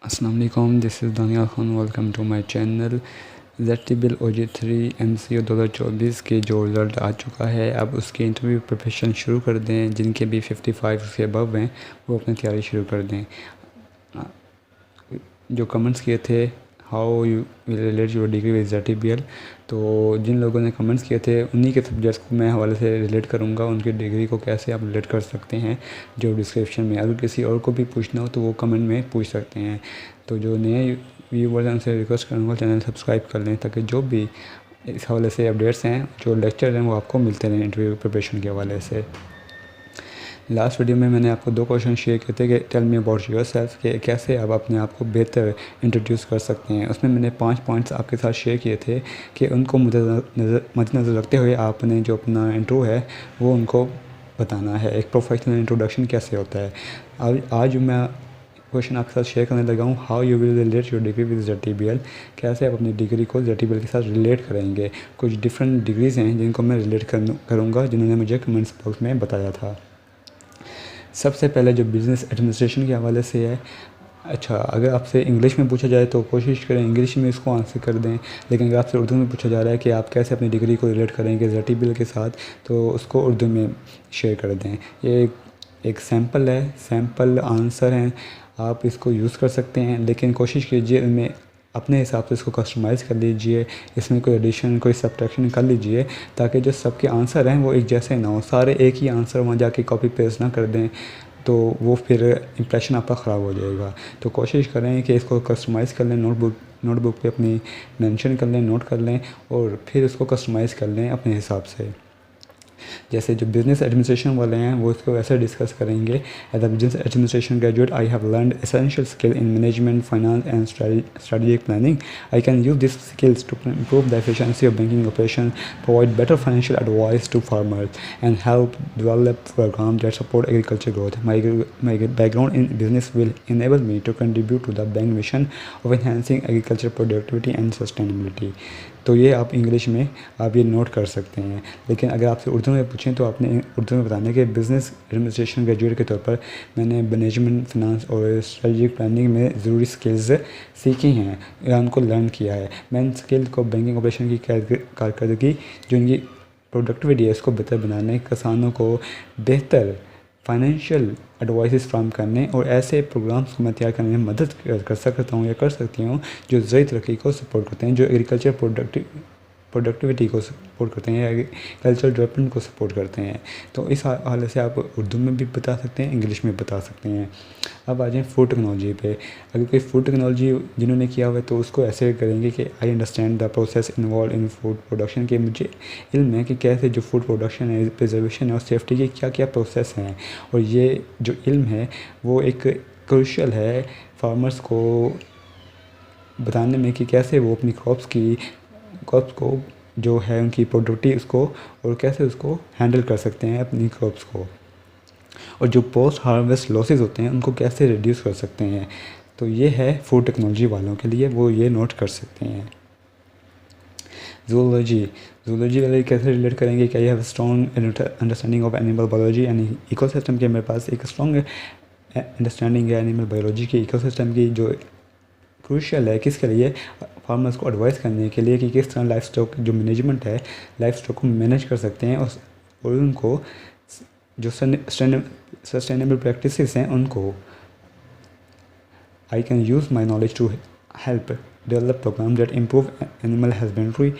अस्सलाम वालेकुम, this is Daniyal Khan. Welcome to my channel. ZTBL OJ3 MCO 2024 के जो रिज़ल्ट आ चुका है, अब उसके इंटरव्यू प्रिपरेशन शुरू कर दें। जिनके भी 55 से अबव हैं वो अपनी तैयारी शुरू कर दें। जो कमेंट्स किए थे, how you will relate your degree with ZTBL, तो जिन लोगों ने कमेंट्स किए थे उन्हीं के सब्जेक्ट्स को मैं हवाले से रिलेट करूंगा। उनकी डिग्री को कैसे आप रिलेट कर सकते हैं जो डिस्क्रिप्शन में, अगर किसी और को भी पूछना हो तो वो कमेंट में पूछ सकते हैं। तो जो नए व्यूवर्स हैं उनसे रिक्वेस्ट करूँगा चैनल सब्सक्राइब कर लें, ताकि जो भी इस हवाले से अपडेट्स हैं, जो लेक्चर हैं, वो आपको मिलते रहें इंटरव्यू प्रिपरेशन के हवाले से। लास्ट वीडियो में मैंने आपको 2 क्वेश्चन शेयर किए थे कि टेल मी अबाउट योरसेल्फ, कि कैसे आप अपने आप को बेहतर इंट्रोड्यूस कर सकते हैं। उसमें मैंने 5 पॉइंट्स आपके साथ शेयर किए थे कि उनको मद्देनज़र रखते हुए आपने जो अपना इंट्रो है वो उनको बताना है। एक प्रोफेशनल इंट्रोडक्शन कैसे होता है। आज मैं क्वेश्चन आपके साथ शेयर करने लगा हूँ, how you will relate your degree with ZTBL। कैसे आप अपनी डिग्री को ZTBL के साथ रिलेट करेंगे। कुछ डिफरेंट डिग्रीज़ हैं जिनको मैं रिलेट करूँगा, जिन्होंने मुझे कमेंट्स बॉक्स में बताया था। सबसे पहले जो बिज़नेस एडमिनिस्ट्रेशन के हवाले से है, अच्छा, अगर आपसे इंग्लिश में पूछा जाए तो कोशिश करें इंग्लिश में इसको आंसर कर दें। लेकिन अगर आपसे उर्दू में पूछा जा रहा है कि आप कैसे अपनी डिग्री को रिलेट करेंगे ZTBL के साथ, तो उसको उर्दू में शेयर कर दें। ये एक सैम्पल है, सैम्पल आंसर हैं, आप इसको यूज़ कर सकते हैं। लेकिन कोशिश कीजिए इनमें अपने हिसाब से इसको कस्टमाइज़ कर लीजिए, इसमें कोई एडिशन कोई सब्ट्रैक्शन कर लीजिए, ताकि जो सबके आंसर हैं वो एक जैसे ना हो। सारे एक ही आंसर वहाँ जाके कॉपी पेस्ट ना कर दें, तो वो फिर इंप्रेशन आपका ख़राब हो जाएगा। तो कोशिश करें कि इसको कस्टमाइज़ कर लें, नोटबुक पे अपनी मेंशन कर लें, नोट कर लें, और फिर उसको कस्टमाइज़ कर लें अपने हिसाब से। जैसे जो बिज़नेस एडमिनिस्ट्रेशन वाले हैं वो इसको वैसे डिस्कस करेंगे। As a business administration graduate I have learned essential skill in management, finance and strategic planning. I can use these skills to improve the efficiency of banking operations, provide better financial advice to farmers, and help develop programs that support agriculture growth. My background in business will enable me to contribute to the bank mission of enhancing agriculture productivity and sustainability. तो ये आप English में आप ये note कर सकते हैं। लेकिन अगर आपसे उर्दू में पूछें तो आपने उर्दू में बताना कि बिज़नेस एडमिनिस्ट्रेशन ग्रेजुएट के तौर पर मैंने मैनेजमेंट, फाइनेंस और स्ट्रेटजिक प्लानिंग में ज़रूरी स्किल्स सीखी हैं या उनको लर्न किया है। मैं इन स्किल को बैंकिंग ऑपरेशन की कारकर्दगी, जो इनकी प्रोडक्टिविटी है, इसको बेहतर बनाने, किसानों को बेहतर फाइनेंशियल एडवाइस फ्राहम करने और ऐसे प्रोग्राम्स को मैं तैयार करने में मदद कर सकता हूँ या कर सकती हूँ जो ज़राई तरक्की को सपोर्ट करते हैं, जो एग्रीकल्चर प्रोडक्टिविटी को सपोर्ट करते हैं या एग्रीकल्चर डेवलपमेंट को सपोर्ट करते हैं। तो इस हाल से आप उर्दू में भी बता सकते हैं, इंग्लिश में बता सकते हैं। अब आ जाएँ फूड टेक्नोलॉजी पे। अगर कोई फूड टेक्नोलॉजी जिन्होंने किया हुआ है तो उसको ऐसे करेंगे कि I understand the process involve in food production, के मुझे इल्म है कि कैसे जो फूड प्रोडक्शन है, प्रिजर्वेशन है और सेफ्टी के क्या क्या प्रोसेस हैं। और ये जो इल्म है वो एक क्रूशियल है फार्मर्स को बताने में कि कैसे वो अपनी क्रॉप्स को जो है उनकी प्रोडक्टिविटी उसको और कैसे उसको हैंडल कर सकते हैं अपनी क्रॉप्स को, और जो पोस्ट हार्वेस्ट लॉसेस होते हैं उनको कैसे रिड्यूस कर सकते हैं। तो ये है फूड टेक्नोलॉजी वालों के लिए, वो ये नोट कर सकते हैं। जूलॉजी वाले कैसे रिलेट करेंगे कि I have strong understanding of animal biology and ecosystem के मेरे पास एक स्ट्रॉन्ग अंडरस्टैंडिंग है एनिमल बायोलॉजी की, इकोसिस्टम की, जो क्रूशियल है किसके लिए, फार्मर्स को एडवाइस करने के लिए कि किस तरह लाइफ स्टॉक जो मैनेजमेंट है, लाइफ स्टॉक को मैनेज कर सकते हैं और उनको जो सस्टेनेबल प्रैक्टिसेस हैं उनको। I can use my knowledge to help develop program that improve animal husbandry,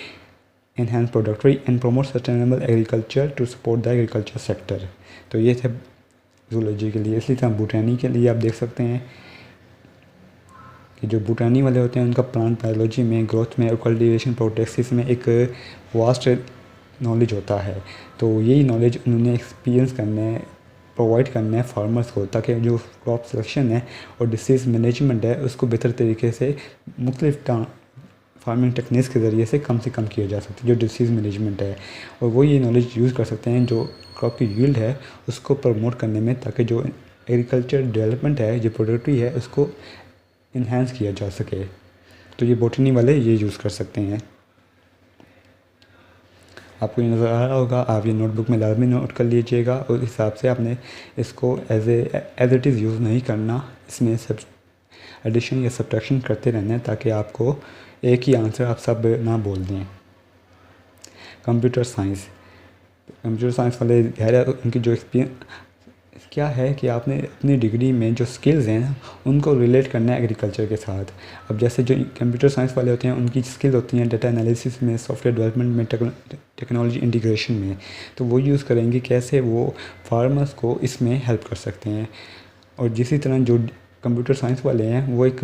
enhance productivity and promote sustainable agriculture to support the agriculture sector। तो ये थे जूलॉजी के लिए। इसलिए तरह बूटानी के लिए आप देख सकते हैं कि जो बूटानी वाले होते हैं उनका प्लांट बायोलॉजी में, ग्रोथ में और कल्टीवेशन प्रोटेक्सिस में एक वास्ट नॉलेज होता है। तो यही नॉलेज उन्होंने एक्सपीरियंस करना है, प्रोवाइड करना है फार्मर्स को, ताकि जो क्रॉप सिलेक्शन है और डिसीज़ मैनेजमेंट है उसको बेहतर तरीके से मुख्तलिफ फार्मिंग टेक्निक्स के ज़रिए से कम किया जा सकता है, जो डिसीज़ मैनेजमेंट है। और वो ये नॉलेज यूज़ कर सकते हैं जो क्रॉप की यील्ड है उसको प्रमोट करने में, ताकि जो एग्रीकल्चर डेवलपमेंट है, जो प्रोडक्टिविटी है, उसको इन्हांस किया जा सके। तो ये बॉटनी वाले ये यूज़ कर सकते हैं। आपको ये नज़र आ रहा होगा, आप ये नोटबुक में लाजमी नोट कर लीजिएगा और इस हिसाब से आपने इसको एज इट इज़ यूज़ नहीं करना। इसमें सब एडिशन या सब्ट्रैक्शन करते रहना है ताकि आपको एक ही आंसर आप सब ना बोल दें। कंप्यूटर साइंस वाले गहरा उनकी जो एक्सपीरियंस क्या है कि आपने अपनी डिग्री में जो स्किल्स हैं ना उनको रिलेट करना है एग्रीकल्चर के साथ। अब जैसे जो कंप्यूटर साइंस वाले होते हैं उनकी स्किल्स होती हैं डेटा एनालिसिस में, सॉफ्टवेयर डेवलपमेंट में, टेक्नोलॉजी इंटीग्रेशन में, तो वो यूज़ करेंगे कैसे वो फार्मर्स को इसमें हेल्प कर सकते हैं। और जिसी तरह जो कंप्यूटर साइंस वाले हैं वो एक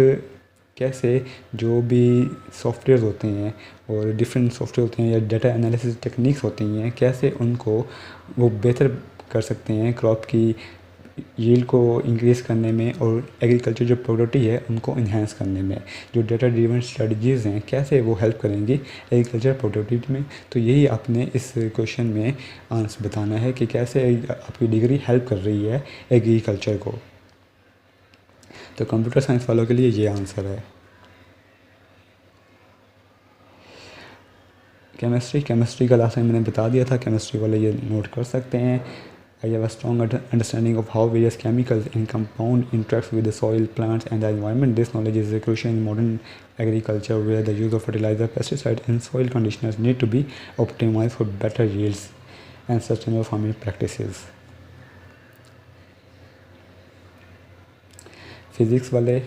कैसे जो भी सॉफ्टवेयर होते हैं और डिफरेंट सॉफ्टवेयर होते हैं या डाटा एनालिसिस टेक्निक्स होती हैं कैसे उनको वो बेहतर कर सकते हैं क्रॉप की यील्ड को इंक्रीज़ करने में और एग्रीकल्चर जो प्रोडक्टिविटी है उनको इन्हांस करने में। जो डाटा ड्रिवन स्ट्रेटजीज़ हैं कैसे वो हेल्प करेंगी एग्रीकल्चर प्रोडक्टिविटी में। तो यही आपने इस क्वेश्चन में आंसर बताना है कि कैसे आपकी डिग्री हेल्प कर रही है एग्रीकल्चर को। तो कंप्यूटर साइंस वालों के लिए ये आंसर है। केमिस्ट्री का लास्ट टाइम मैंने बता दिया था, केमिस्ट्री वाले ये नोट कर सकते हैं। I have a strong understanding of how various chemicals and compound interact with the soil, plants and the environment. This knowledge is crucial in modern agriculture where the use of fertilizer, pesticides and soil conditioners need to be optimized for better yields and sustainable farming practices. Physics वाले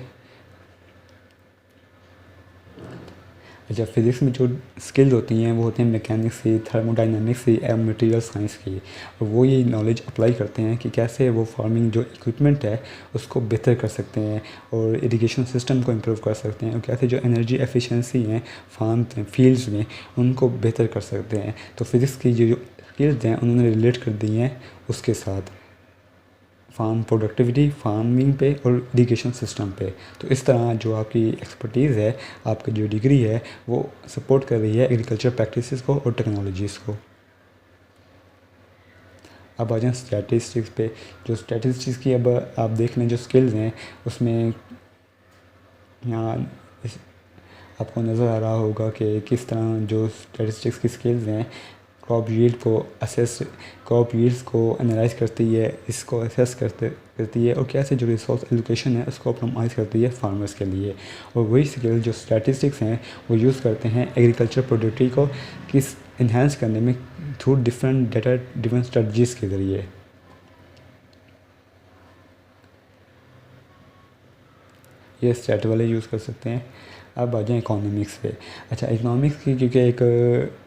अच्छा physics में जो skills होती हैं वो होती हैं mechanics की, थर्मोडाइनमिक्स की और मटेरियल साइंस की। और वो ये नॉलेज अप्लाई करते हैं कि कैसे वो फार्मिंग जो इक्विपमेंट है उसको बेहतर कर सकते हैं और इरिगेशन सिस्टम को इम्प्रूव कर सकते हैं और कैसे जो एनर्जी एफिशिएंसी हैं फार्म फील्ड्स में उनको बेहतर कर सकते हैं। तो फिज़िक्स की जो स्किल्स हैं उन्होंने रिलेट कर दी हैं उसके साथ फार्म प्रोडक्टिविटी, फार्मिंग पे और इरिगेशन सिस्टम पे। तो इस तरह जो आपकी एक्सपर्टीज़ है, आपकी जो डिग्री है वो सपोर्ट कर रही है एग्रीकल्चर प्रैक्टिसेस को और टेक्नोलॉजीज़ को। अब आ जाएँ स्टैटिस्टिक्स पे। जो स्टैटिस्टिक्स की अब आप देख लें जो स्किल्स हैं उसमें यहाँ आपको नज़र आ रहा होगा कि किस तरह जो स्टैटिस्टिक्स की स्किल्स हैं क्रॉप यील्ड को एनालाइज करती है, इसको असेस करती है और कैसे जो रिसोर्स एलोकेशन है उसको ऑप्टिमाइज़ करती है फार्मर्स के लिए। और वही स्किल जो स्टैटिस्टिक्स हैं वो यूज़ करते हैं एग्रीकल्चर प्रोडक्टिविटी को किस इन्हांस करने में through different data driven strategies के ज़रिए। ये स्टैट वाले यूज़ कर सकते हैं। अब आ जाएँ इकोनॉमिक्स पे। अच्छा इकोनॉमिक्स की क्योंकि एक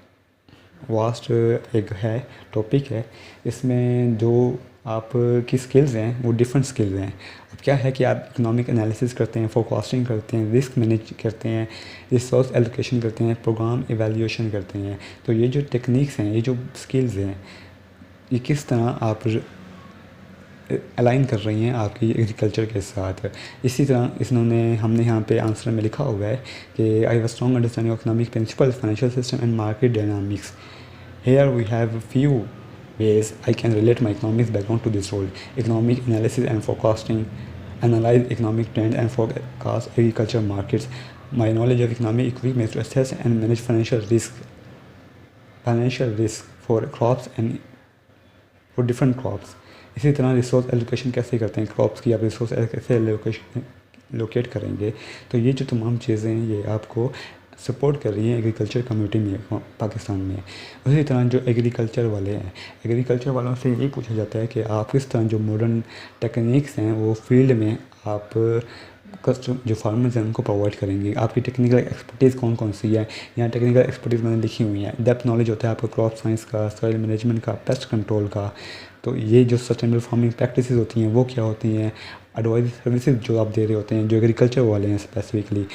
वास्ट एक है टॉपिक है, इसमें जो आप की स्किल्स हैं वो डिफरेंट स्किल्स हैं। अब क्या है कि आप इकोनॉमिक एनालिसिस करते हैं, फोरकास्टिंग करते हैं, रिस्क मैनेज करते हैं, रिसोर्स एलोकेशन करते हैं, प्रोग्राम इवैल्यूएशन करते हैं। तो ये जो टेक्निक्स हैं, ये जो स्किल्स हैं, ये किस तरह आप अलाइन कर रही हैं आपकी एग्रीकल्चर के साथ। इसी तरह हमने यहाँ पे आंसर में लिखा हुआ है कि I have a strong understanding of economic principles, financial system and market dynamics. Here we have a few ways I can relate my economics background to this role. Economic analysis and forecasting, analyze economic trends and forecast agriculture markets. My knowledge of economic equipment to assess and manage financial risk for crops and for different crops. इसी तरह resource allocation कैसे करते हैं crops की, आप resource कैसे locate करेंगे। तो ये जो तमाम चीज़ें हैं ये आपको सपोर्ट कर रही हैं एग्रीकल्चर कम्युनिटी में पाकिस्तान में। उसी तरह जो एग्रीकल्चर वाले हैं, एग्रीकल्चर वालों से यही पूछा जाता है कि आप किस तरह जो मॉडर्न टेक्निक्स हैं वो फील्ड में आप जो फार्मर्स हैं उनको प्रोवाइड करेंगे। आपकी टेक्निकल एक्सपर्टीज़ कौन कौन सी है, यहाँ टेक्निकल एक्सपर्टीज़ मैंने लिखी हुई है। डेप्थ नॉलेज होता है आपका क्रॉप साइंस का, सॉइल मैनेजमेंट का, पेस्ट कंट्रोल का। तो ये जो सस्टेनेबल फार्मिंग प्रैक्टिसेस होती हैं वो क्या होती हैं, एडवाइस सर्विसेज जो आप दे रहे होते हैं जो एग्रीकल्चर वाले हैं स्पेसिफिकली,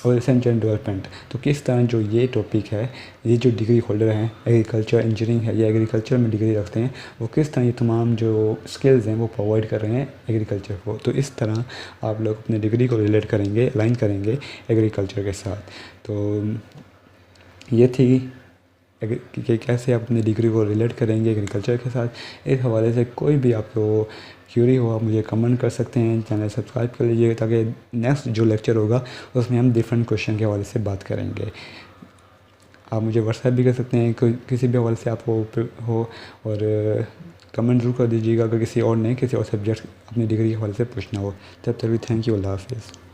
और रिसर्च एंड डेवलपमेंट। तो किस तरह जो ये टॉपिक है, ये जो डिग्री होल्डर हैं एग्रीकल्चर इंजीनियरिंग है या एग्रीकल्चर में डिग्री रखते हैं वो किस तरह ये तमाम जो स्किल्स हैं वो प्रोवाइड कर रहे हैं एग्रीकल्चर को। तो इस तरह आप लोग अपनी डिग्री को रिलेट करेंगे, अलाइन करेंगे एग्रीकल्चर के साथ। तो ये थी कि कैसे आप अपनी डिग्री को रिलेट करेंगे एग्रीकल्चर के साथ। इस हवाले से कोई भी आपको क्यूरी हो आप मुझे कमेंट कर सकते हैं। चैनल सब्सक्राइब कर लीजिए ताकि नेक्स्ट जो लेक्चर होगा उसमें हम डिफरेंट क्वेश्चन के हवाले से बात करेंगे। आप मुझे व्हाट्सएप भी कर सकते हैं किसी भी हवाले से आप हो और कमेंट ज़रूर कर दीजिएगा अगर किसी और ने किसी और सब्जेक्ट अपनी डिग्री के हवाले से पूछना हो। तब तक भी थैंक यू, अल्लाह हाफिज़।